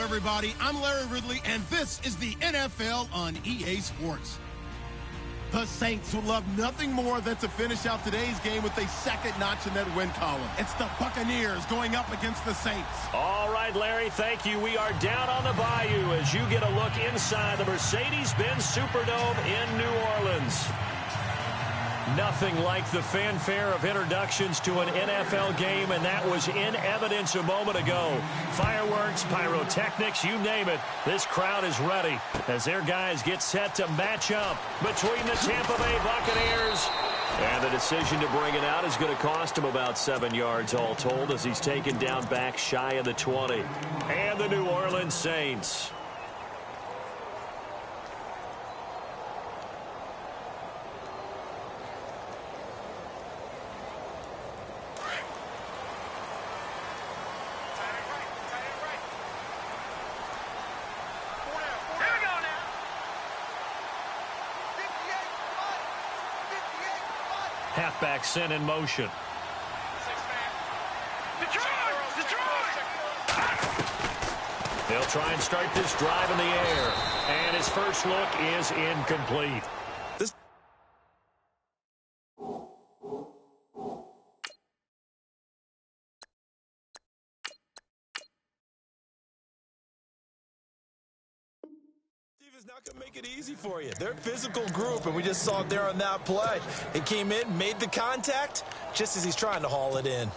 everybody. I'm Larry Ridley, and this is the NFL on EA Sports. The Saints would love nothing more than to finish out today's game with a second notch in that win column. It's the Buccaneers going up against the Saints. All right, Larry, thank you. We are down on the bayou as you get a look inside the Mercedes-Benz Superdome in New Orleans. Nothing like the fanfare of introductions to an NFL game, and that was in evidence a moment ago. Fireworks, pyrotechnics, you name it. This crowd is ready as their guys get set to match up between the Tampa Bay Buccaneers. And the decision to bring it out is going to cost him about 7 yards all told as he's taken down back shy of the 20. And the New Orleans Saints. Halfback sent in motion. They'll try and start this drive in the air. And his first look is incomplete. Not going to make it easy for you. They're a physical group, and we just saw it there on that play. He came in, made the contact, just as he's trying to haul it in.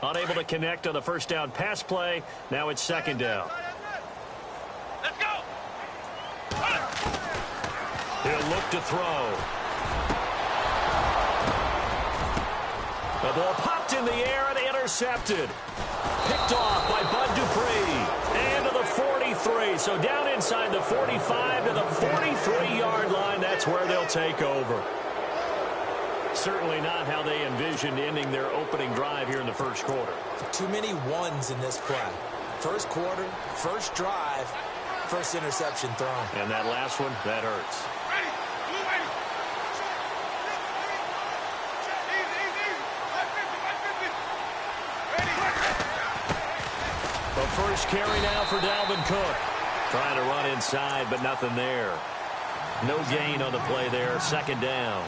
Unable to connect on the first down pass play. Now it's second down. Let's go. He'll look to throw. The ball popped in the air and intercepted. Picked off by Bud Dupree. And to the 43. So down inside the 45 to the 43-yard line. That's where they'll take over. Certainly not how they envisioned ending their opening drive here in the first quarter. Too many ones in this play. First quarter, first drive, first interception thrown. And that last one, that hurts. The first carry now for Dalvin Cook. Trying to run inside, but nothing there. No gain on the play there. Second down.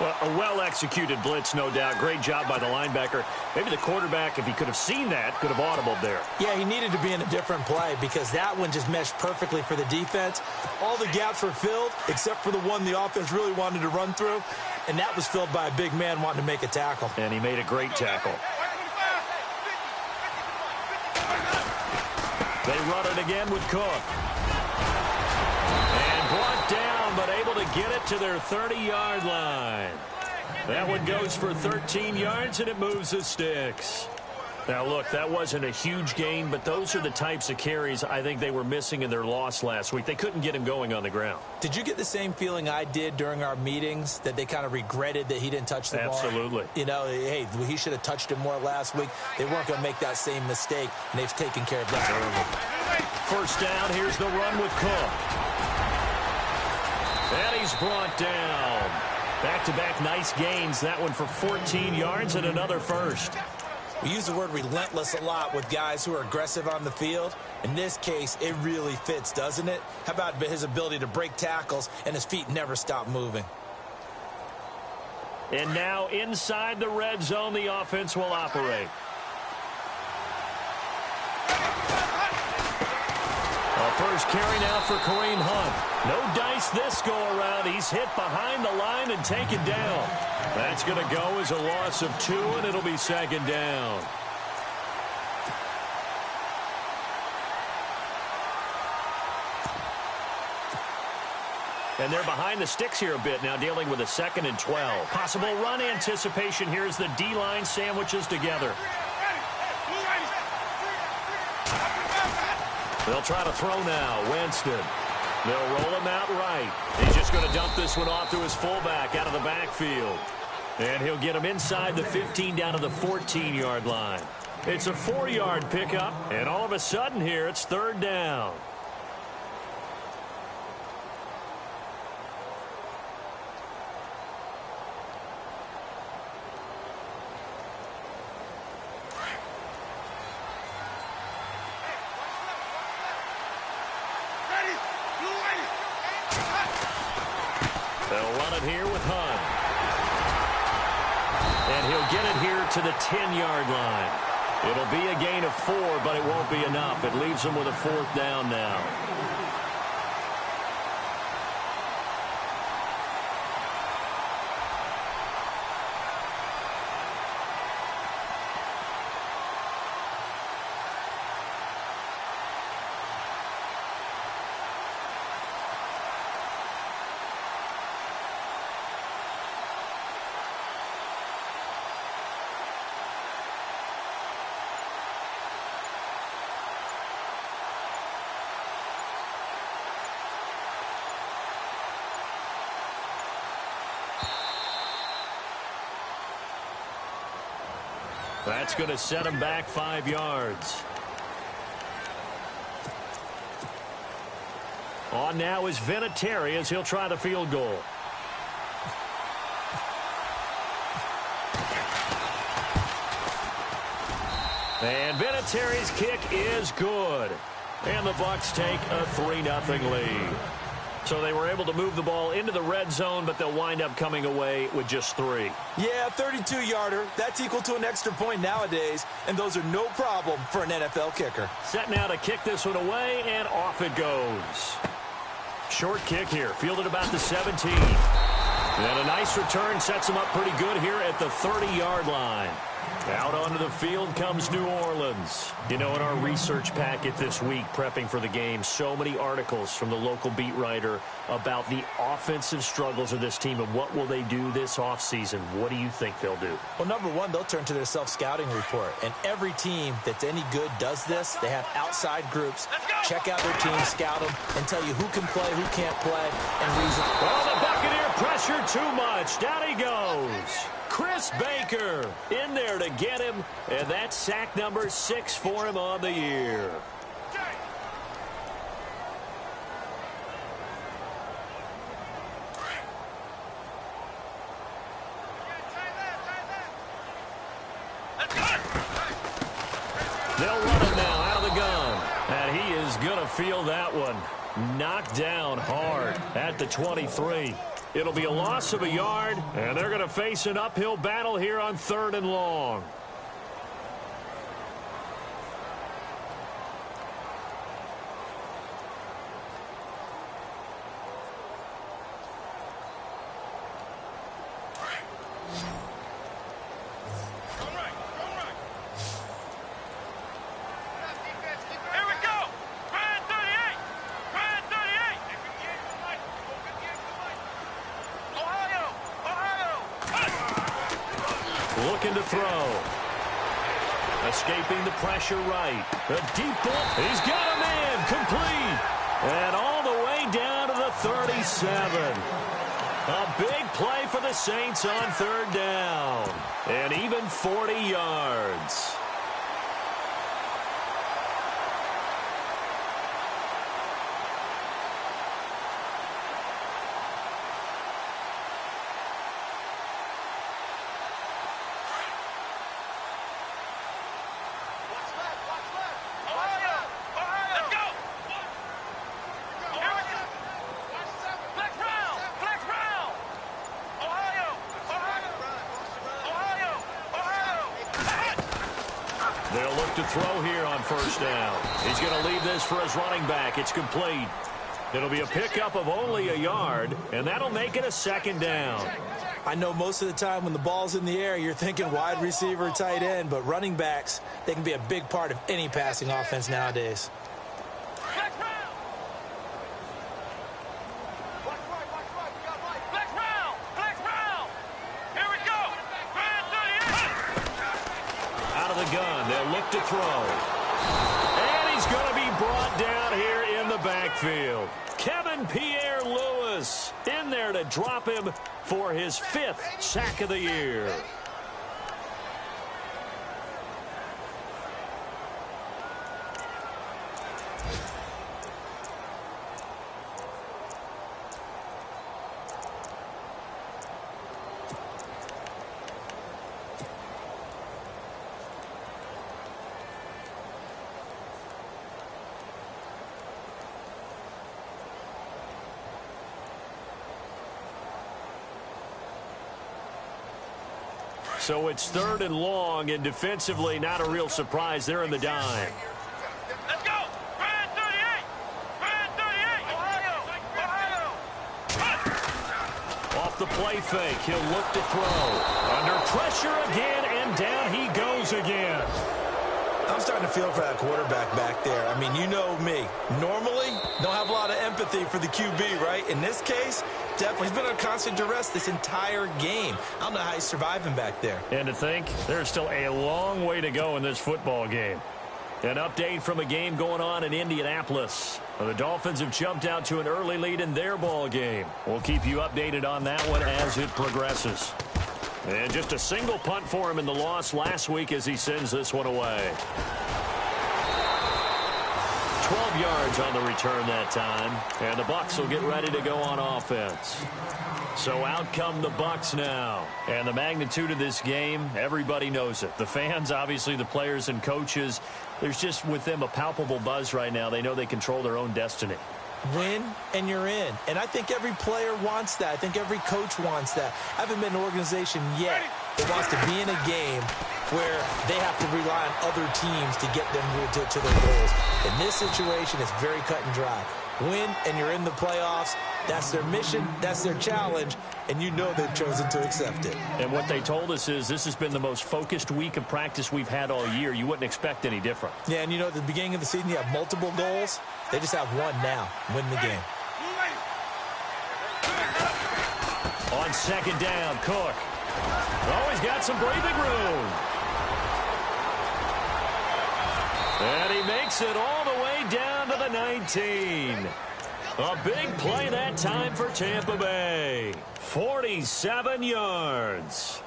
Well, a well-executed blitz, no doubt. Great job by the linebacker. Maybe the quarterback, if he could have seen that, could have audibled there. Yeah, he needed to be in a different play because that one just meshed perfectly for the defense. All the gaps were filled except for the one the offense really wanted to run through, and that was filled by a big man wanting to make a tackle. And he made a great tackle. They run it again with Cook. And brought down, but able to get it to their 30-yard line. That one goes for 13 yards, and it moves the sticks. Now, look, that wasn't a huge gain, but those are the types of carries I think they were missing in their loss last week. They couldn't get him going on the ground. Did you get the same feeling I did during our meetings, that they kind of regretted that he didn't touch the ball? Absolutely. You know, hey, he should have touched it more last week. They weren't going to make that same mistake, and they've taken care of that early. First down, here's the run with Cook. And he's brought down. Back-to-back nice gains. That one for 14 yards and another first. We use the word relentless a lot with guys who are aggressive on the field. In this case, it really fits, doesn't it? How about his ability to break tackles and his feet never stop moving? And now inside the red zone, the offense will operate. First carry now for Kareem Hunt. No dice this go-around. He's hit behind the line and taken down. That's going to go as a loss of 2, and it'll be second down. And they're behind the sticks here a bit now, dealing with a 2nd and 12. Possible run anticipation here as the D-line sandwiches together. They'll try to throw now. Winston. They'll roll him out right. He's just going to dump this one off to his fullback out of the backfield. And he'll get him inside the 15 down to the 14-yard line. It's a 4-yard pickup, and all of a sudden here it's third down. They'll run it here with Hunt. And he'll get it here to the 10-yard line. It'll be a gain of 4, but it won't be enough. It leaves them with a 4th down now. That's going to set him back 5 yards. On now is Vinatieri as he'll try the field goal. And Vinatieri's kick is good. And the Bucs take a 3-0 lead. So they were able to move the ball into the red zone, but they'll wind up coming away with just 3. Yeah, 32-yarder. That's equal to an extra point nowadays, and those are no problem for an NFL kicker. Set now to kick this one away, and off it goes. Short kick here, fielded about the 17. And a nice return sets him up pretty good here at the 30-yard line. Out onto the field comes New Orleans. You know, in our research packet this week, prepping for the game, so many articles from the local beat writer about the offensive struggles of this team and what will they do this offseason. What do you think they'll do? Well, number one, they'll turn to their self-scouting report. And every team that's any good does this. They have outside groups. Check out their team, scout them, and tell you who can play, who can't play, and reason. Oh, the Buccaneer pressure too much. Down he goes. Chris Baker in there to get him, and that's sack number 6 for him on the year. They'll run it now out of the gun, and he is going to feel that one. Knocked down hard at the 23. It'll be a loss of a yard, and they're going to face an uphill battle here on 3rd and long. Looking to throw. Escaping the pressure right. A deep ball. He's got a man. Complete. And all the way down to the 37. A big play for the Saints on 3rd down. And even 40 yards. They'll look to throw here on 1st down. He's going to leave this for his running back. It's complete. It'll be a pickup of only a yard, and that'll make it a 2nd down. I know most of the time when the ball's in the air, you're thinking wide receiver, tight end, but running backs, they can be a big part of any passing offense nowadays. Gun. They'll look to throw. And he's going to be brought down here in the backfield. Kevin Pierre-Louis in there to drop him for his 5th sack of the year. So it's 3rd and long, and defensively, not a real surprise. They're in the dime. Let's go. Brand 38. Brand 38. Ohio. Off the play fake, he'll look to throw. Under pressure again, and down he goes again. I'm starting to feel for that quarterback back there. I mean, you know me. Normally, don't have a lot of empathy for the QB, right? In this case, definitely, he's been under constant duress this entire game. I don't know how he's surviving back there. And to think, there's still a long way to go in this football game. An update from a game going on in Indianapolis. The Dolphins have jumped out to an early lead in their ball game. We'll keep you updated on that one as it progresses. And just a single punt for him in the loss last week as he sends this one away. 12 yards on the return that time. And the Bucs will get ready to go on offense. So out come the Bucs now. And the magnitude of this game, everybody knows it. The fans, obviously the players and coaches, there's just with them a palpable buzz right now. They know they control their own destiny. Win, and you're in. And I think every player wants that. I think every coach wants that. I haven't been an organization yet that wants to be in a game where they have to rely on other teams to get them to their goals. In this situation, it's very cut and dry. Win, and you're in the playoffs. That's their mission. That's their challenge. And you know they've chosen to accept it. And what they told us is this has been the most focused week of practice we've had all year. You wouldn't expect any different. Yeah, and you know, at the beginning of the season, you have multiple goals. They just have one now. Win the game. On 2nd down, Cook. Oh, he's got some breathing room. And he makes it all the way down to the 19. A big play that time for Tampa Bay. 47 yards.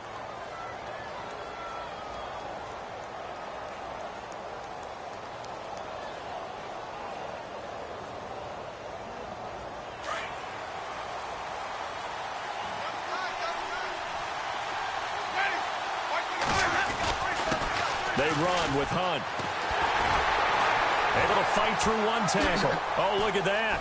They run with Hunt. Able to fight through one tackle. Oh, look at that.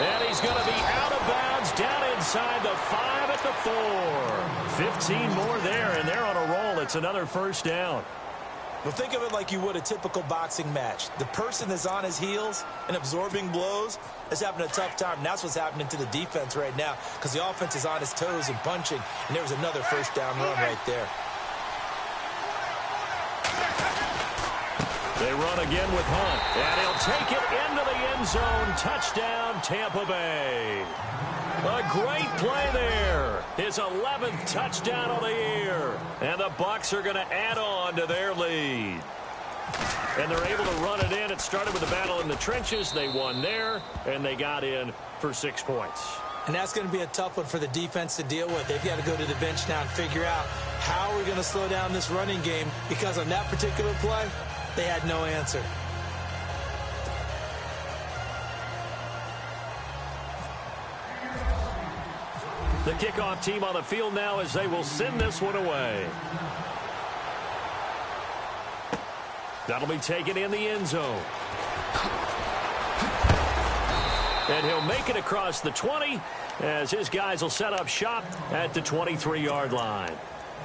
And he's going to be out of bounds down inside the 5 at the 4. 15 more there, and they're on a roll. It's another 1st down. Well, think of it like you would a typical boxing match. The person that's on his heels and absorbing blows is having a tough time. And that's what's happening to the defense right now because the offense is on his toes and punching. And there was another 1st down run right there. They run again with Hunt, and he'll take it into the end zone. Touchdown, Tampa Bay. A great play there. His 11th touchdown of the year. And the Bucs are going to add on to their lead. And they're able to run it in. It started with a battle in the trenches. They won there, and they got in for 6 points. And that's going to be a tough one for the defense to deal with. They've got to go to the bench now and figure out how we're going to slow down this running game because on that particular play, they had no answer. The kickoff team on the field now as they will send this one away. That'll be taken in the end zone. And he'll make it across the 20 as his guys will set up shop at the 23-yard line.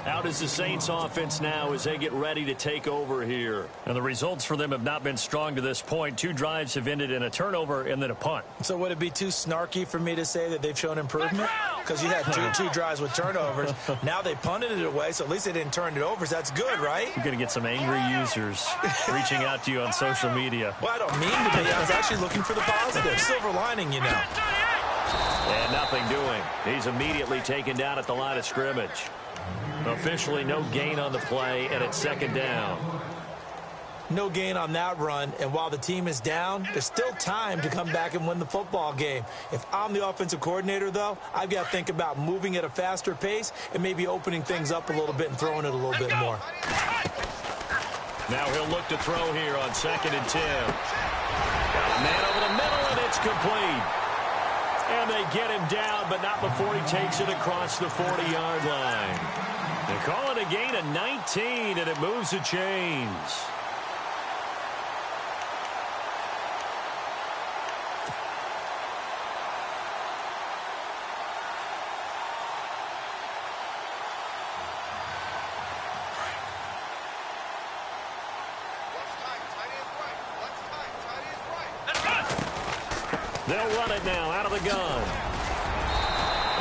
Out is the Saints offense now as they get ready to take over here. And the results for them have not been strong to this point. 2 drives have ended in a turnover and then a punt. So would it be too snarky for me to say that they've shown improvement? Because you had two drives with turnovers. Now they punted it away, so at least they didn't turn it over. So that's good, right? You're going to get some angry users reaching out to you on social media. Well, I don't mean to be. I was actually looking for the positive. Silver lining, you know. And nothing doing. He's immediately taken down at the line of scrimmage. Officially no gain on the play, and it's 2nd down. No gain on that run, and while the team is down, there's still time to come back and win the football game. If I'm the offensive coordinator, though, I've got to think about moving at a faster pace and maybe opening things up a little bit and throwing it a little bit more. Now he'll look to throw here on 2nd and 10. Got a man over the middle, and it's complete. And they get him down, but not before he takes it across the 40-yard line. They call it a gain of 19, and it moves the chains. They'll run it now out of the gun.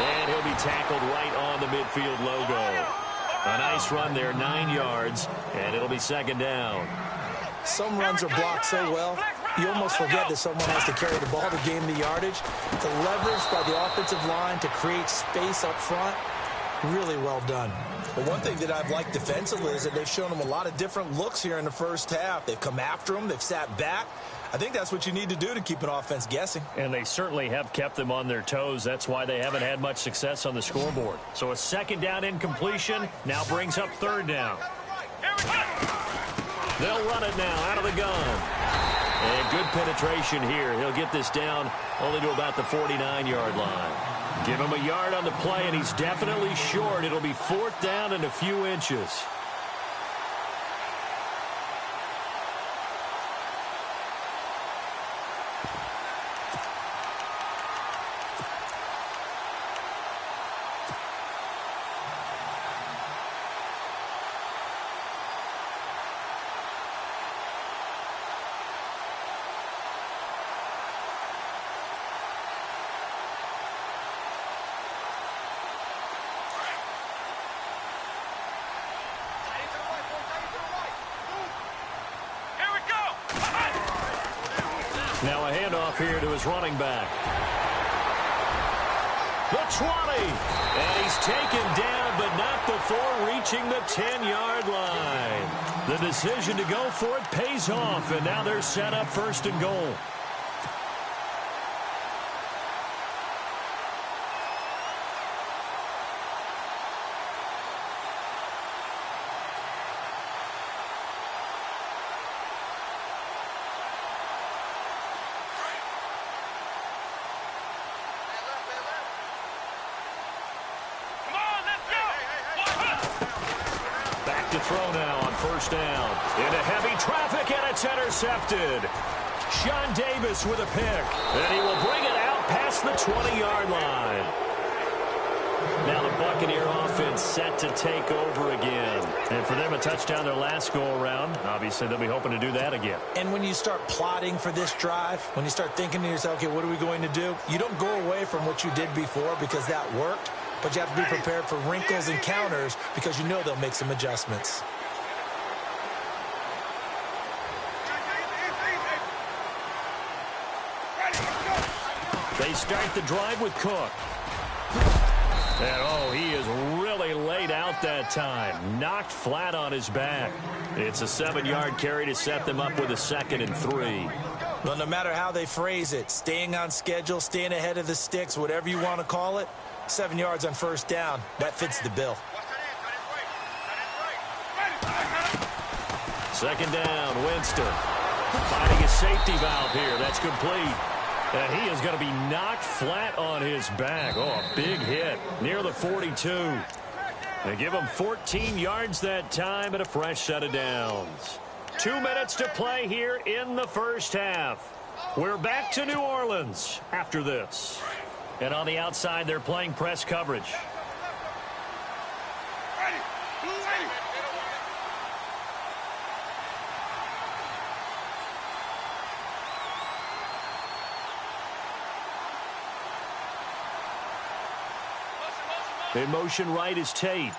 And he'll be tackled right on the midfield logo. A nice run there, 9 yards, and it'll be second down. Some runs are blocked so well, you almost forget that someone has to carry the ball to gain the yardage. The leverage by the offensive line to create space up front, really well done. But one thing that I've liked defensively is that they've shown them a lot of different looks here in the first half. They've come after them. They've sat back. I think that's what you need to do to keep an offense guessing. And they certainly have kept them on their toes. That's why they haven't had much success on the scoreboard. So a second down incompletion now brings up third down. They'll run it now out of the gun. And good penetration here. He'll get this down only to about the 49-yard line. Give him a yard on the play, and he's definitely short. It'll be fourth down and a few inches. Now a handoff here to his running back. The 20. And he's taken down, but not before reaching the 10-yard line. The decision to go for it pays off, and now they're set up first and goal. To throw now on first down. Into heavy traffic, and it's intercepted. Sean Davis with a pick. And he will bring it out past the 20-yard line. Now the Buccaneer offense set to take over again. And for them, a touchdown their last go-around. Obviously, they'll be hoping to do that again. And when you start plotting for this drive, when you start thinking to yourself, okay, what are we going to do? You don't go away from what you did before because that worked. But you have to be prepared for wrinkles and counters because you know they'll make some adjustments. They start the drive with Cook. And, oh, he is really laid out that time. Knocked flat on his back. It's a 7-yard carry to set them up with a 2nd and 3. Well, no matter how they phrase it, staying on schedule, staying ahead of the sticks, whatever you want to call it, 7 yards on first down, that fits the bill. Second down, Winston. Finding a safety valve here. That's complete. And he is going to be knocked flat on his back. Oh, a big hit near the 42. They give him 14 yards that time and a fresh set of downs. 2 minutes to play here in the first half. We're back to New Orleans after this. And on the outside, they're playing press coverage. In motion right is Tate.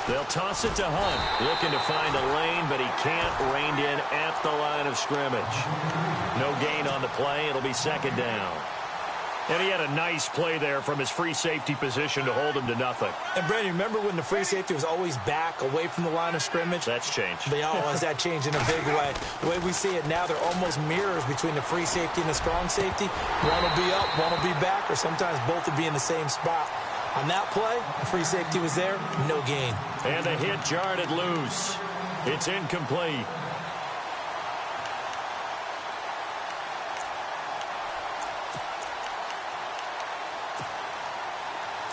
They'll toss it to Hunt. Looking to find a lane, but he can't. Reined in at the line of scrimmage. No gain on the play. It'll be second down. And he had a nice play there from his free safety position to hold him to nothing. And, Brandon, remember when the free safety was always back, away from the line of scrimmage? That's changed. They always that changed in a big way. The way we see it now, they're almost mirrors between the free safety and the strong safety. One will be up, one will be back, or sometimes both will be in the same spot. On that play, the free safety was there, no gain. And the hit jarred it loose. It's incomplete.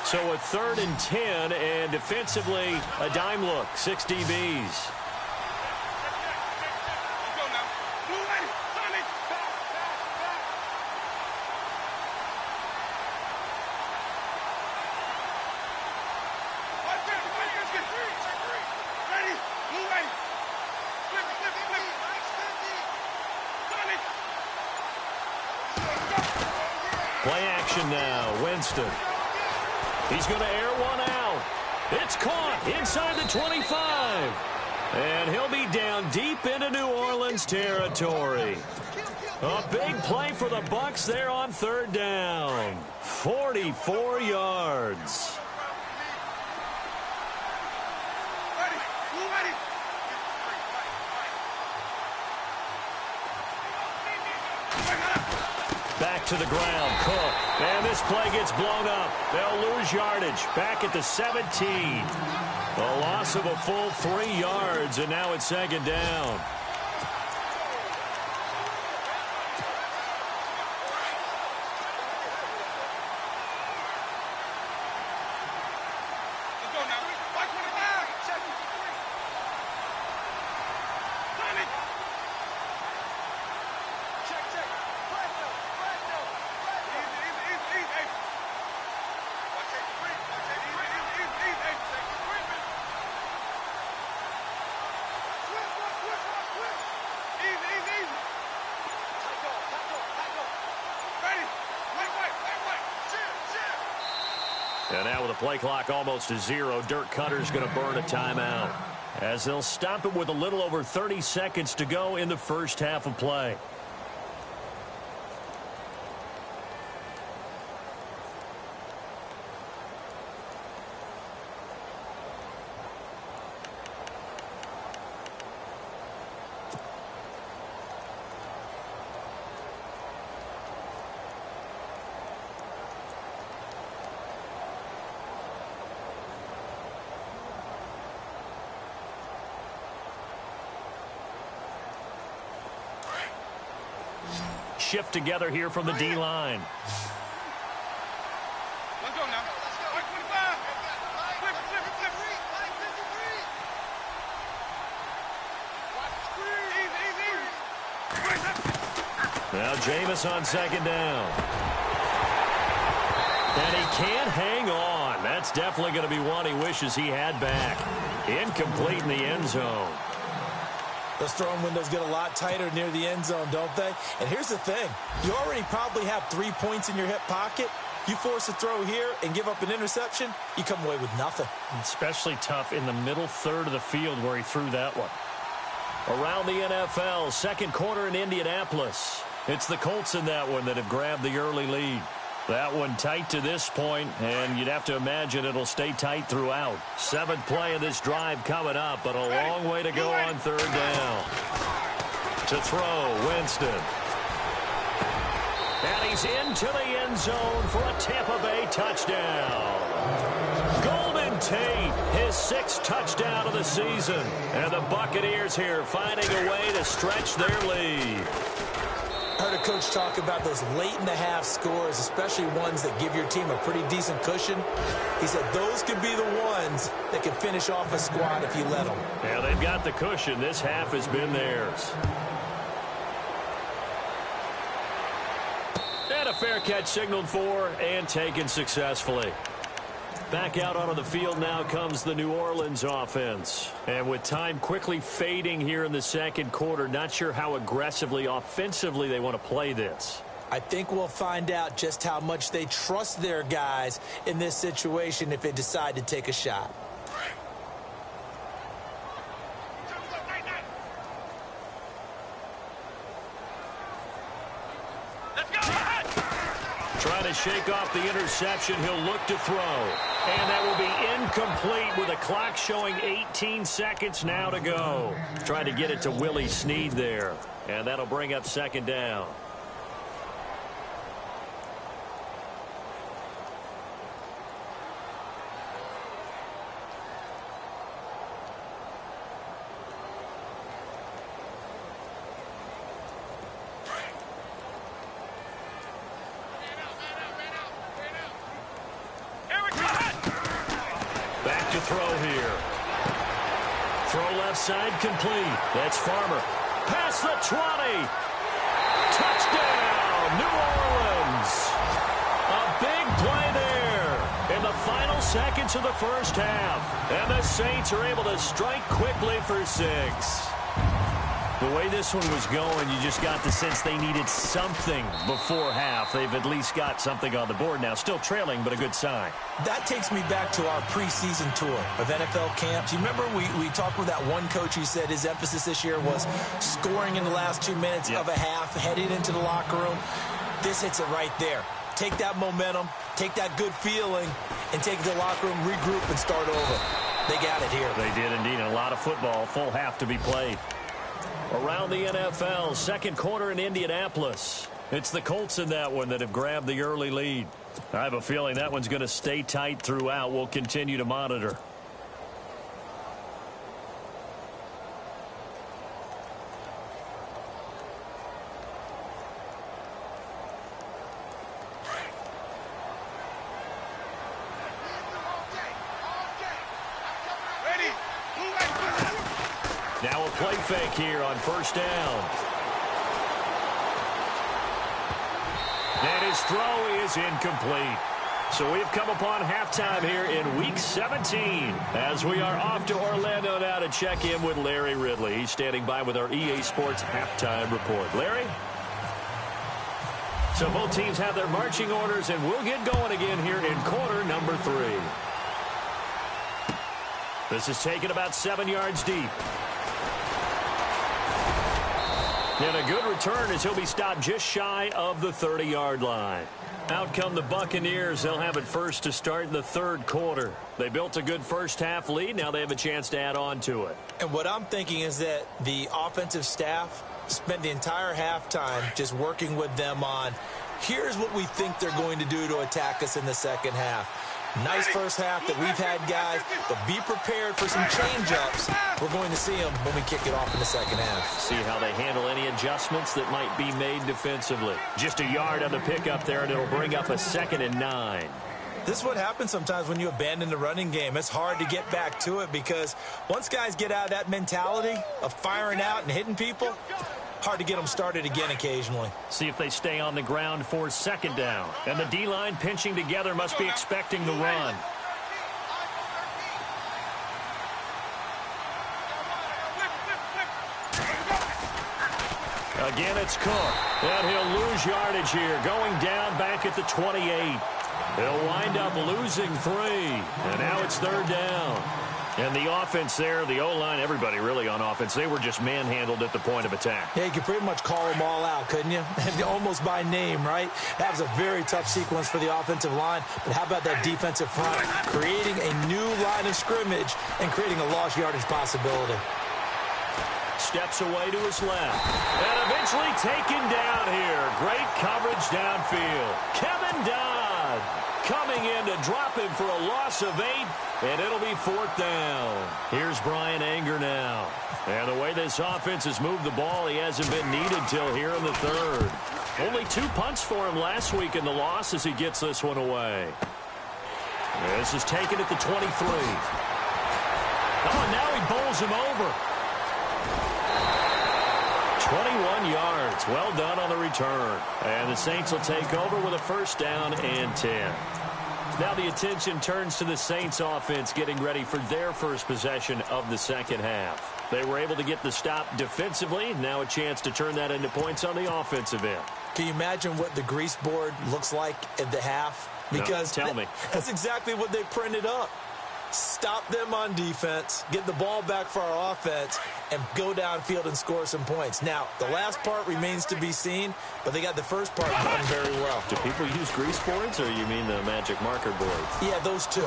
So a 3rd and 10, and defensively, a dime look, 6 DBs. action now. Winston. He's going to air one out. It's caught inside the 25. And he'll be down deep into New Orleans territory. A big play for the Bucs there on third down. 44 yards. Back to the ground, Cook. And this play gets blown up. They'll lose yardage. Back at the 17. A loss of a full 3 yards, and now it's second down. And now with the play clock almost to 0, Dirk Cutter's going to burn a timeout, as they'll stop it with a little over 30 seconds to go in the first half of play. Shift together here from the D-line. Let's go now. 25. Flip. Now Jameis on second down. And he can't hang on. That's definitely going to be one he wishes he had back. Incomplete in the end zone. Those throwing windows get a lot tighter near the end zone, don't they? And here's the thing. You already probably have 3 points in your hip pocket. You force a throw here and give up an interception, you come away with nothing. Especially tough in the middle third of the field where he threw that one. Around the NFL, second quarter in Indianapolis. It's the Colts in that one that have grabbed the early lead. That one tight to this point, and you'd have to imagine it'll stay tight throughout. 7th play of this drive coming up, but a long way to go on third down. To throw, Winston. And he's into the end zone for a Tampa Bay touchdown. Golden Tate, his 6th touchdown of the season. And the Buccaneers here finding a way to stretch their lead. I heard a coach talk about those late-in-the-half scores, especially ones that give your team a pretty decent cushion. He said those could be the ones that can finish off a squad if you let them. Yeah, they've got the cushion. This half has been theirs. And a fair catch signaled for and taken successfully. Back out onto the field now comes the New Orleans offense. And with time quickly fading here in the second quarter, not sure how aggressively, offensively they want to play this. I think we'll find out just how much they trust their guys in this situation if they decide to take a shot. Trying to shake off the interception, he'll look to throw. And that will be incomplete with the clock showing 18 seconds now to go. Trying to get it to Willie Snead there. And that'll bring up second down. To throw here. Throw left side complete. That's Farmer. Past the 20. Touchdown, New Orleans. A big play there in the final seconds of the first half. And the Saints are able to strike quickly for 6. The way this one was going, you just got the sense they needed something before half. They've at least got something on the board now. Still trailing, but a good sign. That takes me back to our preseason tour of NFL camps. You remember we talked with that one coach who said his emphasis this year was scoring in the last 2 minutes of a half, heading into the locker room. This hits it right there. Take that momentum, take that good feeling, and take it to the locker room, regroup, and start over. They got it here. They did indeed. A lot of football, full half to be played. Around the NFL, second quarter in Indianapolis. It's the Colts in that one that have grabbed the early lead. I have a feeling that one's going to stay tight throughout. We'll continue to monitor. Now a play fake here on first down. And his throw is incomplete. So we've come upon halftime here in Week 17 as we are off to Orlando now to check in with Larry Ridley. He's standing by with our EA Sports halftime report. Larry? So both teams have their marching orders, and we'll get going again here in quarter number 3. This is taken about 7 yards deep. And a good return as he'll be stopped just shy of the 30-yard line. Out come the Buccaneers. They'll have it first to start in the third quarter. They built a good first-half lead. Now they have a chance to add on to it. And what I'm thinking is that the offensive staff spent the entire halftime just working with them on, here's what we think they're going to do to attack us in the second half. Nice first half that we've had, guys, but be prepared for some change-ups. We're going to see them when we kick it off in the second half. See how they handle any adjustments that might be made defensively. Just a yard on the pickup there, and it'll bring up a 2nd and 9. This is what happens sometimes when you abandon the running game. It's hard to get back to it because once guys get out of that mentality of firing out and hitting people, hard to get them started again occasionally. See if they stay on the ground for 2nd down. And the D-line pinching together must be expecting the run. Again, it's Cook. And he'll lose yardage here. Going down back at the 28. He'll wind up losing 3. And now it's 3rd down. And the offense there, the O-line, everybody really on offense, they were just manhandled at the point of attack. Yeah, you could pretty much call them all out, couldn't you? Almost by name, right? That was a very tough sequence for the offensive line. But how about that defensive front? Creating a new line of scrimmage and creating a lost yardage possibility. Steps away to his left. And eventually taken down here. Great coverage downfield. Kevin Dodd coming in to drop him for a loss of 8. And it'll be 4th down. Here's Brian Anger now. And the way this offense has moved the ball, he hasn't been needed till here in the 3rd. Only 2 punts for him last week in the loss as he gets this one away. This is taken at the 23. Oh, and now he bowls him over. 21 yards. Well done on the return. And the Saints will take over with a 1st down and 10. Now the attention turns to the Saints offense getting ready for their first possession of the second half. They were able to get the stop defensively. Now a chance to turn that into points on the offensive end. Can you imagine what the grease board looks like at the half? Because no, tell me. That's exactly what they printed up. Stop them on defense, get the ball back for our offense, and go downfield and score some points. Now, the last part remains to be seen, but they got the first part done very well. Do people use grease boards, or you mean the magic marker boards? Yeah, those two.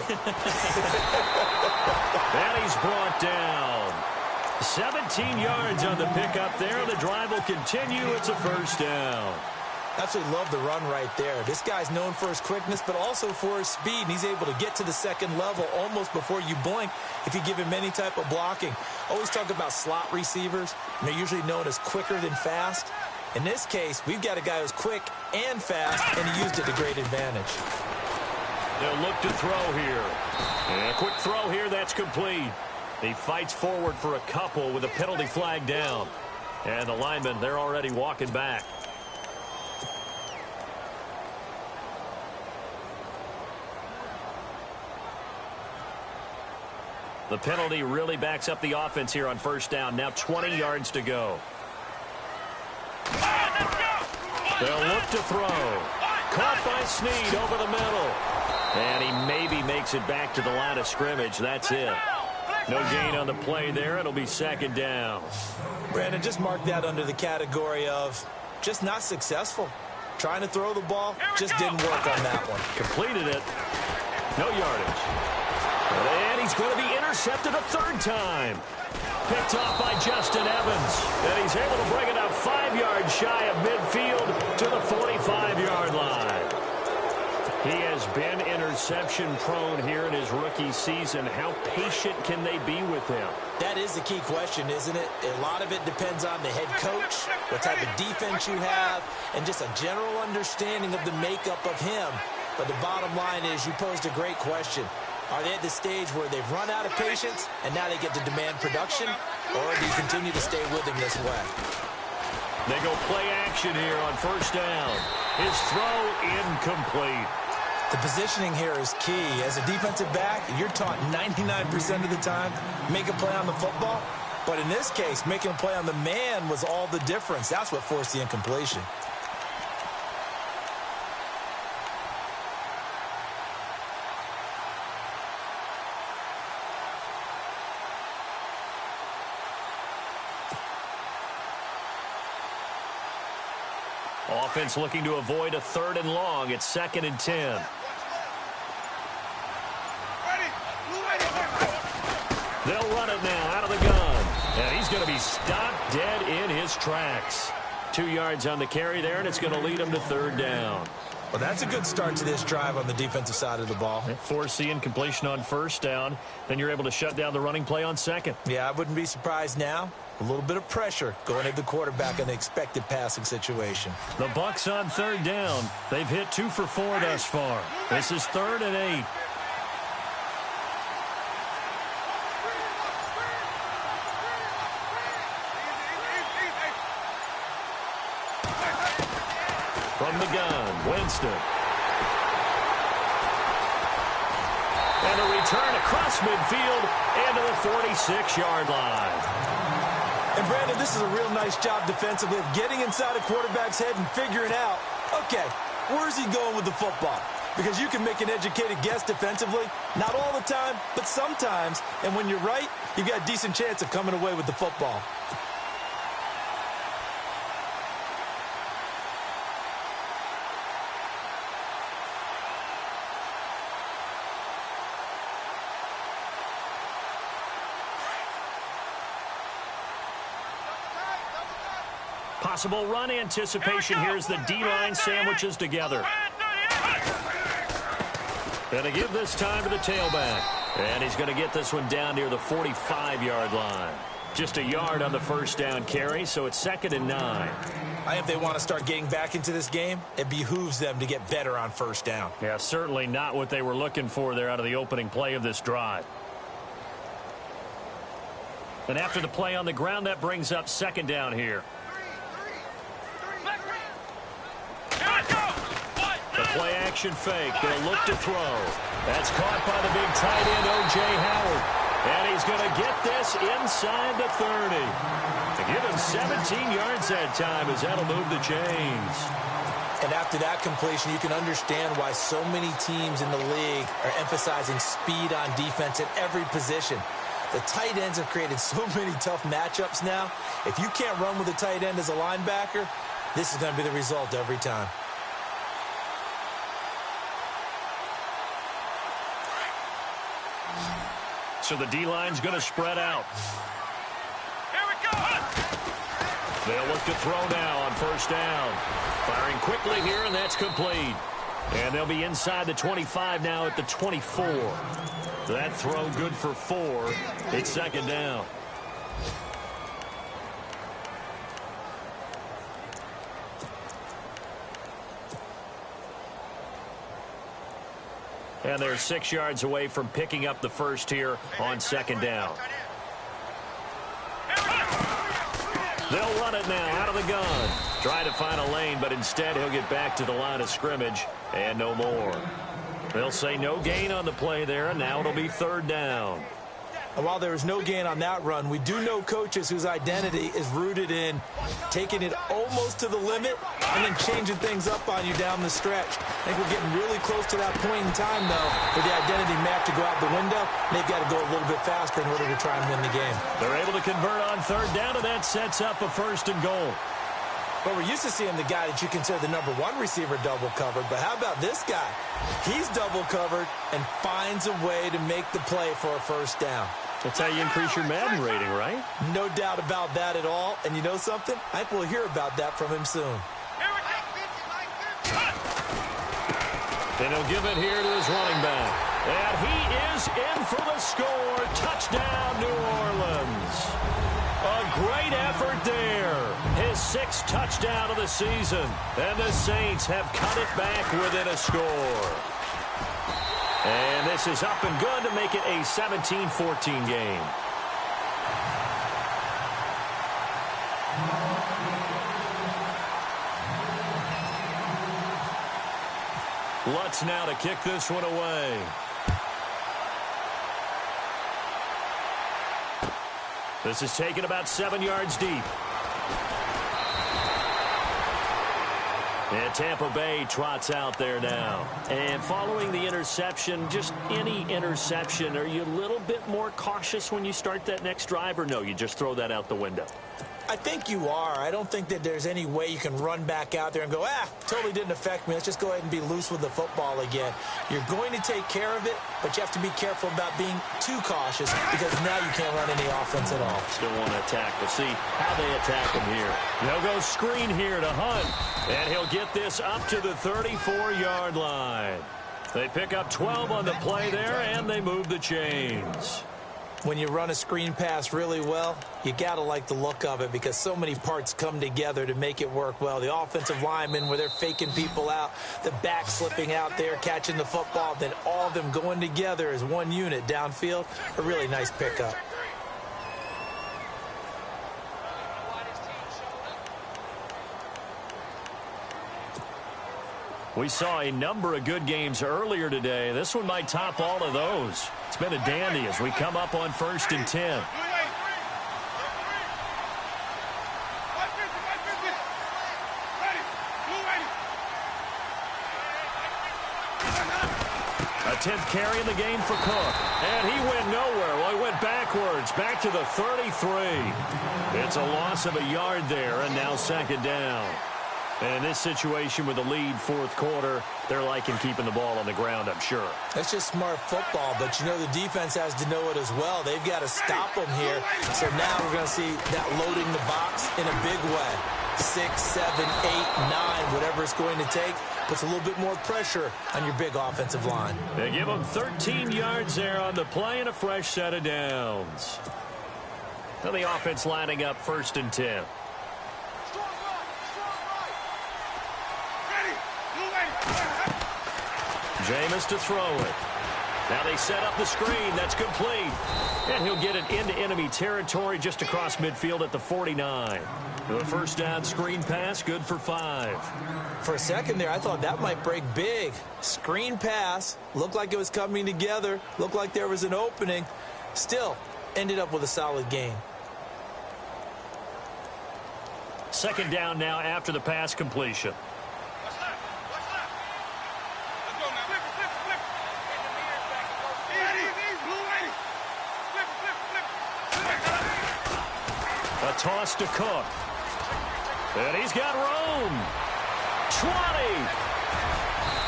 And he's brought down. 17 yards on the pickup there. The drive will continue. It's a 1st down. Absolutely love the run right there. This guy's known for his quickness, but also for his speed, and he's able to get to the second level almost before you blink if you give him any type of blocking. Always talk about slot receivers, and they're usually known as quicker than fast. In this case, we've got a guy who's quick and fast, and he used it to great advantage. They'll look to throw here. And a quick throw here, that's complete. He fights forward for a couple with a penalty flag down. And the linemen, they're already walking back. The penalty really backs up the offense here on 1st down. Now 20 yards to go. They'll look to throw. Caught by Snead over the middle. And he maybe makes it back to the line of scrimmage. That's it. No gain on the play there. It'll be second down. Brandon, just mark that under the category of just not successful. Trying to throw the ball, just didn't work on that one. Completed it. No yardage. And he's going to be intercepted a third time. Picked off by Justin Evans. And he's able to bring it up 5 yards shy of midfield to the 45-yard line. He has been interception-prone here in his rookie season. How patient can they be with him? That is the key question, isn't it? A lot of it depends on the head coach, what type of defense you have, and just a general understanding of the makeup of him. But the bottom line is you posed a great question. Are they at the stage where they've run out of patience and now they get to demand production, or do you continue to stay with him this way? They go play action here on first down. His throw incomplete. The positioning here is key. As a defensive back, you're taught 99% of the time, make a play on the football. But in this case, making a play on the man was all the difference. That's what forced the incompletion. Offense looking to avoid a 3rd and long. It's 2nd and 10. They'll run it now out of the gun. And he's going to be stopped dead in his tracks. 2 yards on the carry there, and it's going to lead him to 3rd down. Well, that's a good start to this drive on the defensive side of the ball. Force the incompletion on first down. Then you're able to shut down the running play on 2nd. Yeah, I wouldn't be surprised now. A little bit of pressure going at the quarterback in the expected passing situation. The Bucs on 3rd down. They've hit 2 for 4 thus far. This is 3rd and 8. From the gun, Winston. And a return across midfield and to the 46-yard line. And, Brandon, this is a real nice job defensively of getting inside a quarterback's head and figuring out, okay, where's he going with the football? Because you can make an educated guess defensively, not all the time, but sometimes. And when you're right, you've got a decent chance of coming away with the football. Possible run anticipation here as the D-line sandwiches together. Gonna give this time to the tailback. And he's going to get this one down near the 45-yard line. Just a yard on the first down carry, so it's 2nd and 9. I think if they want to start getting back into this game, it behooves them to get better on first down. Yeah, certainly not what they were looking for there out of the opening play of this drive. And after the play on the ground, that brings up 2nd down here. The play-action fake. They'll look to throw. That's caught by the big tight end, O.J. Howard. And he's going to get this inside the 30. To give him 17 yards that time as that'll move the chains. And after that completion, you can understand why so many teams in the league are emphasizing speed on defense at every position. The tight ends have created so many tough matchups now. If you can't run with a tight end as a linebacker, this is going to be the result every time. So the D-line's going to spread out. Here we go. They'll look to throw now on first down. Firing quickly here, and that's complete. And they'll be inside the 25 now at the 24. That throw good for 4. It's 2nd down. And they're 6 yards away from picking up the first here on 2nd down. They'll run it now out of the gun. Try to find a lane, but instead he'll get back to the line of scrimmage and no more. They'll say no gain on the play there, and now it'll be 3rd down. And while there was no gain on that run, we do know coaches whose identity is rooted in taking it almost to the limit and then changing things up on you down the stretch. I think we're getting really close to that point in time, though, for the identity map to go out the window. They've got to go a little bit faster in order to try and win the game. They're able to convert on third down, and that sets up a 1st and goal. But we're used to seeing the guy that you consider the number 1 receiver double covered. But how about this guy? He's double covered and finds a way to make the play for a 1st down. That's how you increase your Madden rating, right? No doubt about that at all. And you know something? I think we'll hear about that from him soon. And he'll give it here to his running back. And he is in for the score. Touchdown, New Orleans. A great effort there. His 6th touchdown of the season. And the Saints have cut it back within a score. And this is up and good to make it a 17-14 game. Lutz now to kick this one away. This is taken about 7 yards deep. And Tampa Bay trots out there now. And following the interception, just any interception, are you a little bit more cautious when you start that next drive, or no, you just throw that out the window? I think you are. I don't think that there's any way you can run back out there and go, totally didn't affect me. Let's just go ahead and be loose with the football again. You're going to take care of it, but you have to be careful about being too cautious because now you can't run any offense at all. Still want to attack. We'll see how they attack him here. They'll go screen here to Hunt, and he'll get this up to the 34-yard line. They pick up 12 on the play there, and they move the chains. When you run a screen pass really well, you got to like the look of it because so many parts come together to make it work well. The offensive linemen, where they're faking people out, the back slipping out there, catching the football, then all of them going together as one unit downfield. A really nice pickup. We saw a number of good games earlier today. This one might top all of those. It's been a dandy as we come up on 1st and 10. A 10th carry in the game for Cook. And he went nowhere. Well, he went backwards, back to the 33. It's a loss of a yard there, and now 2nd down. And in this situation with the lead 4th quarter, they're liking keeping the ball on the ground, I'm sure. That's just smart football, but you know the defense has to know it as well. They've got to stop them here. So now we're going to see that loading the box in a big way. 6, 7, 8, 9, whatever it's going to take, puts a little bit more pressure on your big offensive line. They give them 13 yards there on the play and a fresh set of downs. Now the offense lining up 1st and 10. Jameis to throw it. Now they set up the screen. That's complete. And he'll get it into enemy territory just across midfield at the 49. The 1st down screen pass, good for 5. For a second there, I thought that might break big. Screen pass, looked like it was coming together, looked like there was an opening. Still, ended up with a solid gain. 2nd down now after the pass completion. A toss to Cook. And he's got room. 20.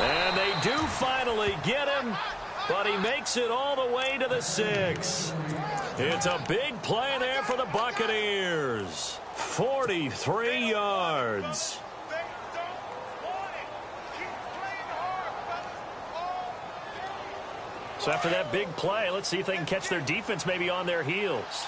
And they do finally get him, but he makes it all the way to the 6. It's a big play there for the Buccaneers. 43 yards. So after that big play, let's see if they can catch their defense maybe on their heels.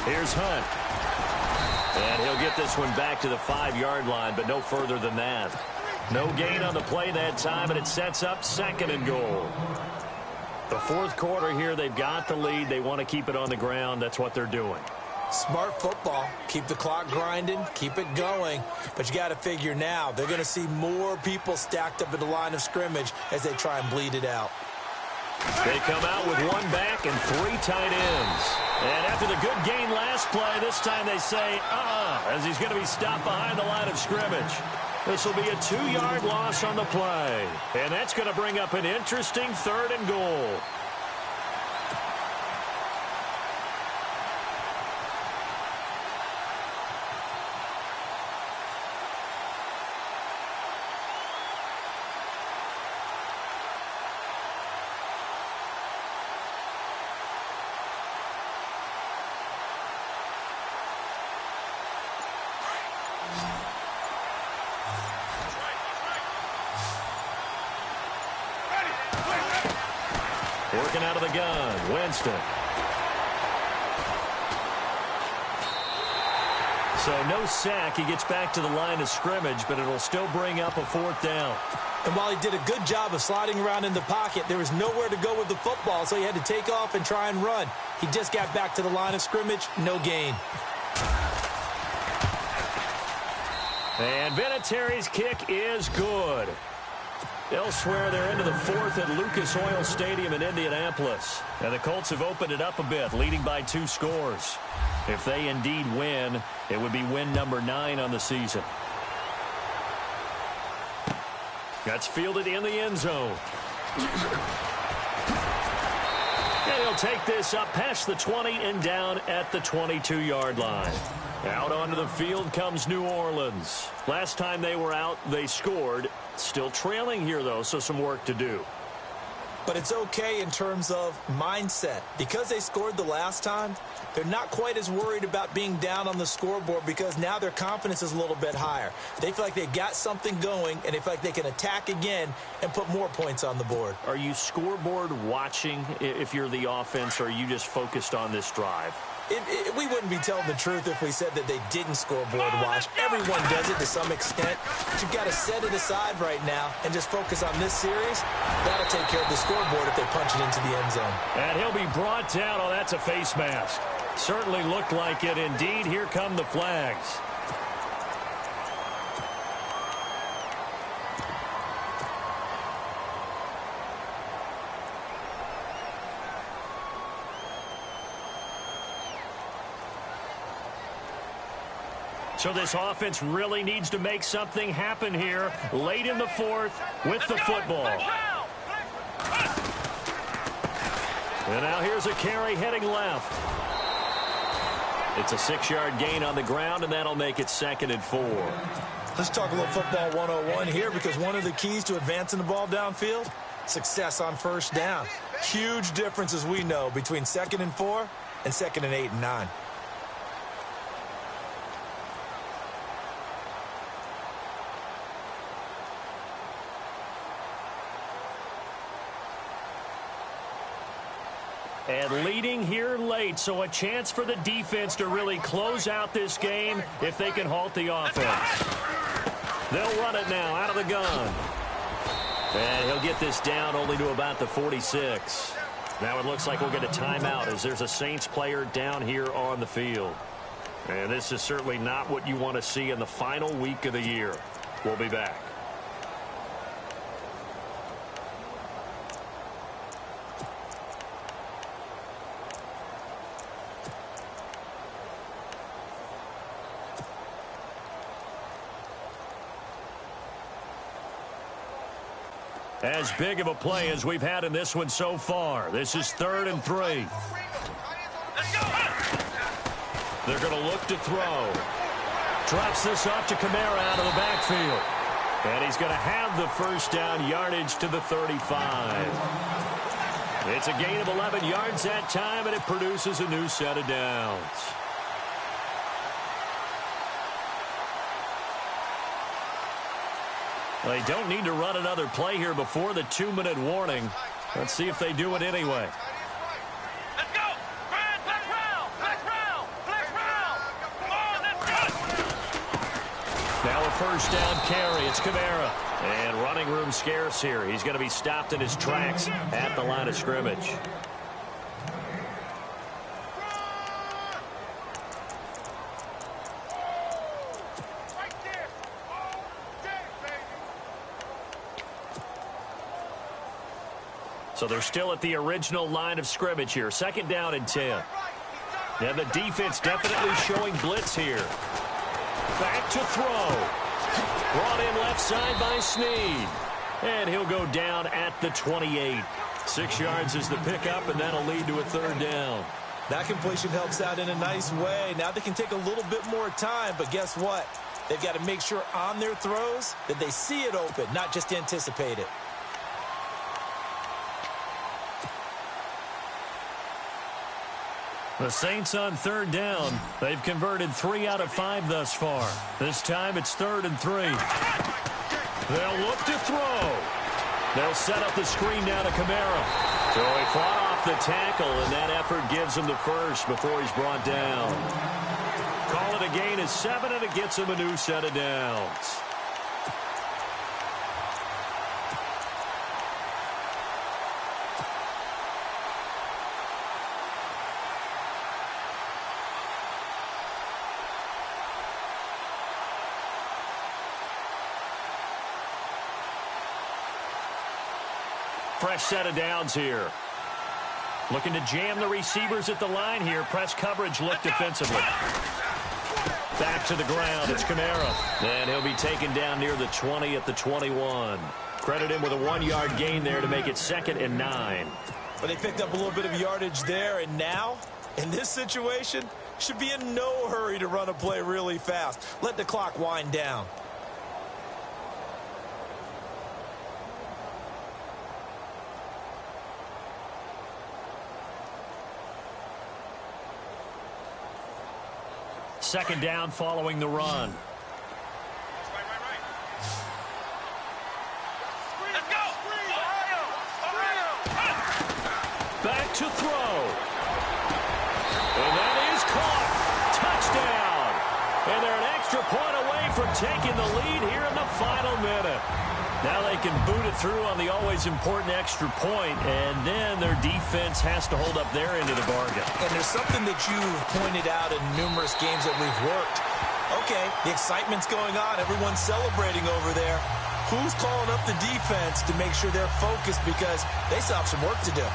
Here's Hunt. And he'll get this one back to the 5-yard line, but no further than that. No gain on the play that time, and it sets up 2nd and goal. The 4th quarter here, they've got the lead. They want to keep it on the ground. That's what they're doing. Smart football. Keep the clock grinding. Keep it going. But you got to figure now they're going to see more people stacked up at the line of scrimmage as they try and bleed it out. They come out with one back and 3 tight ends. And after the good gain last play, this time they say, as he's going to be stopped behind the line of scrimmage. This will be a 2-yard loss on the play. And that's going to bring up an interesting 3rd and goal. Working out of the gun, Winston. So no sack. He gets back to the line of scrimmage, but it'll still bring up a 4th down. And while he did a good job of sliding around in the pocket, there was nowhere to go with the football, so he had to take off and try and run. He just got back to the line of scrimmage, no gain. And Vinatieri's kick is good. Elsewhere, they're into the 4th at Lucas Oil Stadium in Indianapolis. And the Colts have opened it up a bit, leading by 2 scores. If they indeed win, it would be win number 9 on the season. That's fielded in the end zone. And he'll take this up past the 20 and down at the 22-yard line. Out onto the field comes New Orleans. Last time they were out, they scored. Still trailing here, though, so some work to do. But it's okay in terms of mindset. Because they scored the last time, they're not quite as worried about being down on the scoreboard because now their confidence is a little bit higher. They feel like they've got something going, and they feel like they can attack again and put more points on the board. Are you scoreboard watching if you're the offense, or are you just focused on this drive? We wouldn't be telling the truth if we said that they didn't scoreboard watch. Everyone does it to some extent. But you've got to set it aside right now and just focus on this series. That'll take care of the scoreboard if they punch it into the end zone. And he'll be brought down. Oh, that's a face mask. Certainly looked like it. Indeed, here come the flags. So this offense really needs to make something happen here late in the 4th with the football. And now here's a carry heading left. It's a 6-yard gain on the ground, and that'll make it 2nd and 4. Let's talk a little football 101 here, because one of the keys to advancing the ball downfield, success on 1st down. Huge difference, as we know, between 2nd and 4 and 2nd and 8 and 9. And leading here late, so a chance for the defense to really close out this game if they can halt the offense. They'll run it now out of the gun. And he'll get this down only to about the 46. Now it looks like we'll get a timeout as there's a Saints player down here on the field. And this is certainly not what you want to see in the final week of the year. We'll be back. As big of a play as we've had in this one so far. This is 3rd and 3. They're going to look to throw. Drops this off to Kamara out of the backfield. And he's going to have the 1st down, yardage to the 35. It's a gain of 11 yards that time, and it produces a new set of downs. They don't need to run another play here before the 2-minute warning. Let's see if they do it anyway. Let's go! Flex round! Flex round! Flex round! Come on, let's go! Now a 1st down carry. It's Kamara. And running room scarce here. He's going to be stopped in his tracks at the line of scrimmage. So they're still at the original line of scrimmage here. 2nd down and 10. And the defense definitely showing blitz here. Back to throw. Brought in left side by Snead. And he'll go down at the 28. 6 yards is the pickup, and that'll lead to a 3rd down. That completion helps out in a nice way. Now they can take a little bit more time, but guess what? They've got to make sure on their throws that they see it open, not just anticipate it. The Saints on 3rd down. They've converted 3 out of 5 thus far. This time it's 3rd and 3. They'll look to throw. They'll set up the screen down to Kamara. So he fought off the tackle, and that effort gives him the first before he's brought down. Call it a gain of 7, and it gets him a new set of downs. Fresh set of downs here. Looking to jam the receivers at the line here. Press coverage look defensively. Back to the ground. It's Kamara. And he'll be taken down near the 20 at the 21. Credit him with a 1-yard gain there to make it 2nd and 9. But they picked up a little bit of yardage there, and now, in this situation, should be in no hurry to run a play really fast. Let the clock wind down. Second down following the run. Let's go! Back to throw. And that is caught. Touchdown. And they're an extra point away from taking the lead here in the final minute. Now they can boot it through on the always important extra point, and then their defense has to hold up their end of the bargain. And there's something that you've pointed out in numerous games that we've worked. Okay, the excitement's going on. Everyone's celebrating over there. Who's calling up the defense to make sure they're focused because they still have some work to do?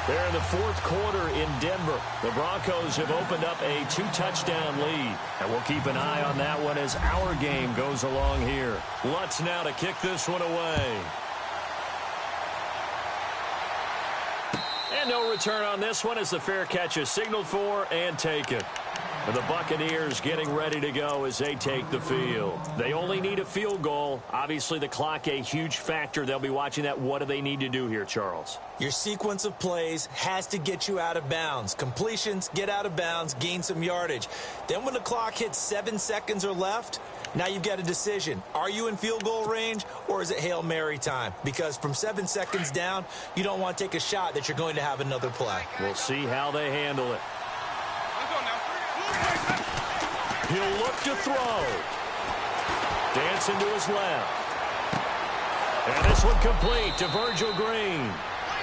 They're in the 4th quarter in Denver. The Broncos have opened up a 2-touchdown lead. And we'll keep an eye on that one as our game goes along here. Lutz now to kick this one away. And no return on this one as the fair catch is signaled for and taken. And the Buccaneers getting ready to go as they take the field. They only need a field goal. Obviously, the clock a huge factor. They'll be watching that. What do they need to do here, Charles? Your sequence of plays has to get you out of bounds. Completions, get out of bounds, gain some yardage. Then when the clock hits 7 seconds or left, now you've got a decision. Are you in field goal range or is it Hail Mary time? Because from 7 seconds down, you don't want to take a shot that you're going to have another play. We'll see how they handle it. He'll look to throw. Dancing to his left. And this one complete to Virgil Green.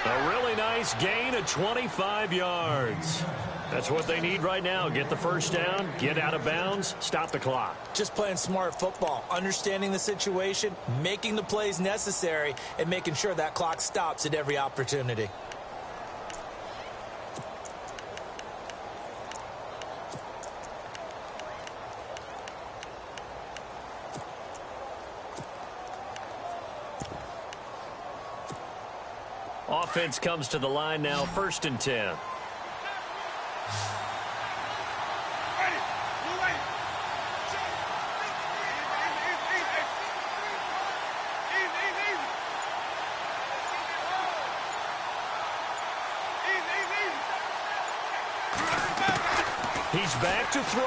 A really nice gain of 25 yards. That's what they need right now. Get the first down, get out of bounds, stop the clock. Just playing smart football, understanding the situation, making the plays necessary, and making sure that clock stops at every opportunity. Offense comes to the line now, 1st and 10. He's back to throw.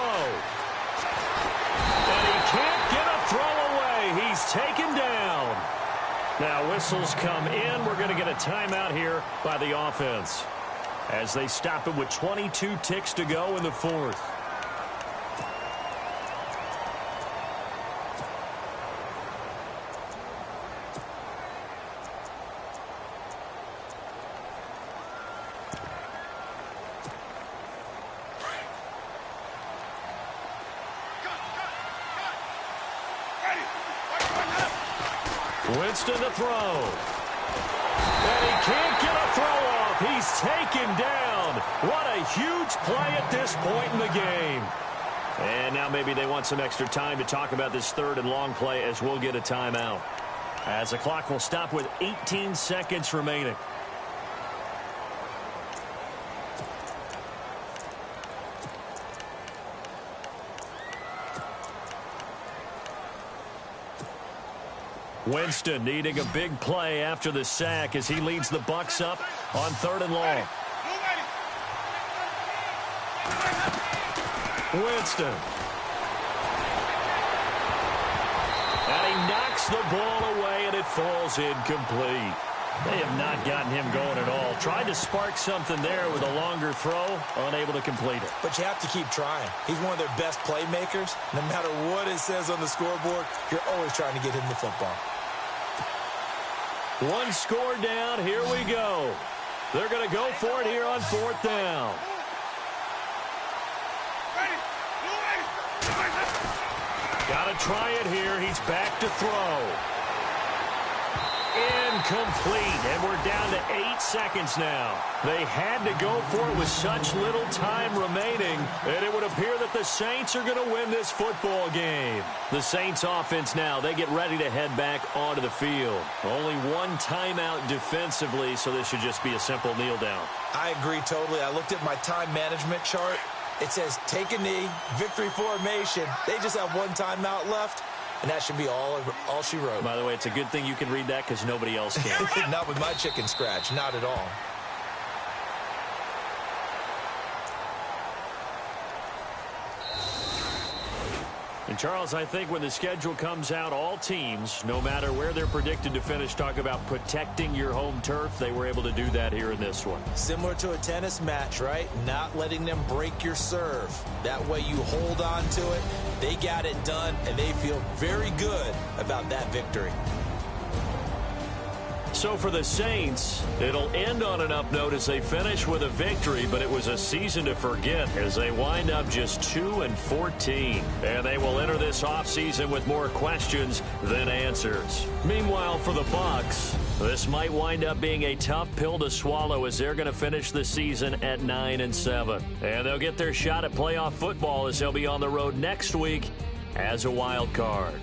And he can't get a throw away. He's taken down. Now whistles come in. We're going to get a timeout here by the offense as they stop it with 22 ticks to go in the 4th. Winston to throw. And he can't get a throw off. He's taken down. What a huge play at this point in the game. And now maybe they want some extra time to talk about this third and long play as we'll get a timeout. As the clock will stop with 18 seconds remaining. Winston needing a big play after the sack as he leads the Bucs up on third and long. Winston. And he knocks the ball away, and it falls incomplete. They have not gotten him going at all. Tried to spark something there with a longer throw, unable to complete it. But you have to keep trying. He's one of their best playmakers. No matter what it says on the scoreboard, you're always trying to get him the football. One score down. Here we go. They're going to go for it here on fourth down. Got to try it here. He's back to throw. Incomplete, and we're down to 8 seconds now. They had to go for it with such little time remaining, and it would appear that the Saints are going to win this football game. The Saints offense now, they get ready to head back onto the field. Only one timeout defensively, so this should just be a simple kneel down. I agree totally. I looked at my time management chart. It says take a knee, victory formation. They just have one timeout left. And that should be all she wrote. By the way, it's a good thing you can read that because nobody else can. Not with my chicken scratch. Not at all. And, Charles, I think when the schedule comes out, all teams, no matter where they're predicted to finish, talk about protecting your home turf. They were able to do that here in this one. Similar to a tennis match, right? Not letting them break your serve. That way you hold on to it. They got it done, and they feel very good about that victory. So for the Saints, it'll end on an up note as they finish with a victory, but it was a season to forget as they wind up just 2-14. And they will enter this offseason with more questions than answers. Meanwhile, for the Bucs, this might wind up being a tough pill to swallow as they're going to finish the season at 9-7. And they'll get their shot at playoff football as they'll be on the road next week as a wild card.